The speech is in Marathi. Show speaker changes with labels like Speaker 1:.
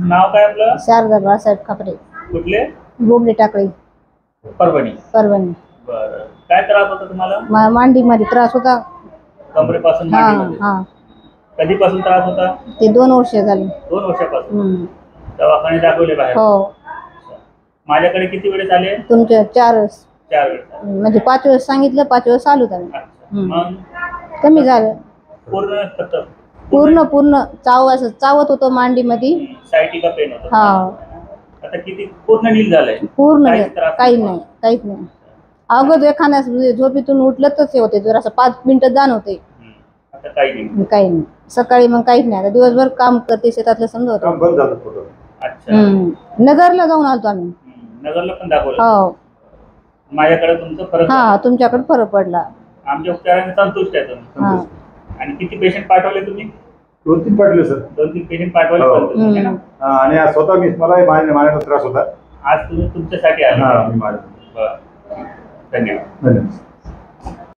Speaker 1: नाव काय आपलं?
Speaker 2: शारदा बाळासाहेब खापरे.
Speaker 1: कुठले?
Speaker 2: बोबडे टाकळी,
Speaker 1: परभणी.
Speaker 2: परभणी.
Speaker 1: बरं, काय त्रास होता तुम्हाला?
Speaker 2: मांडीमध्ये त्रास होता.
Speaker 1: कमरेपासून
Speaker 2: हा
Speaker 1: मांडीमध्ये?
Speaker 2: हा.
Speaker 1: कधीपासून त्रास होता?
Speaker 2: ते 2 वर्ष झाले.
Speaker 1: 2 वर्षापासून. दवाखाने दाखवले बाहेर?
Speaker 2: हो.
Speaker 1: माझ्याकडे किती वेळेस आले?
Speaker 2: तुमच्या 4 वेळेस.
Speaker 1: 4 वेळेस.
Speaker 2: म्हणजे 5 वेळेस सांगितलं, 5 वेळेस आलो त्यांनी.
Speaker 1: मग
Speaker 2: कमी झालं.
Speaker 1: पूर्ण खतम?
Speaker 2: पूर्ण चावत होतं मांडीमध्ये.
Speaker 1: सायटिका पेन होतं?
Speaker 2: हा.
Speaker 1: आता किती पूर्ण नील झालंय?
Speaker 2: पूर्ण काहीच नाही. अगोदर एखाद्या झोपेतून उठलं तर ते होते, जर असं 5 मिनिटं जाणवते.
Speaker 1: आता काही
Speaker 2: नाही. सकाळी मग काहीच नाही. आता दिवसभर काम करते, शेतातलं समजा होतं.
Speaker 3: बंद झालं.
Speaker 1: अच्छा.
Speaker 2: नगरला जाऊन आलतो आम्ही.
Speaker 1: नगरला पण दाखवलं?
Speaker 2: हो.
Speaker 1: माझ्याकडे तुमचं फरक?
Speaker 2: हा, तुमच्याकडे फरक पडला.
Speaker 1: आमच्या उपचाराने संतुष्ट आहे तुम्ही? आणि किती पेशंट पाठवले तुम्ही?
Speaker 3: 2-3 पाठवले सर.
Speaker 1: 2-3 पेशंट पाठवले पण ना?
Speaker 3: आणि आज स्वतः मला मानेचा त्रास होता.
Speaker 1: आज तुम्ही तुमच्यासाठी आले?
Speaker 3: हा, मी माझ्या.
Speaker 1: बरं, धन्यवाद.
Speaker 3: धन्यवाद.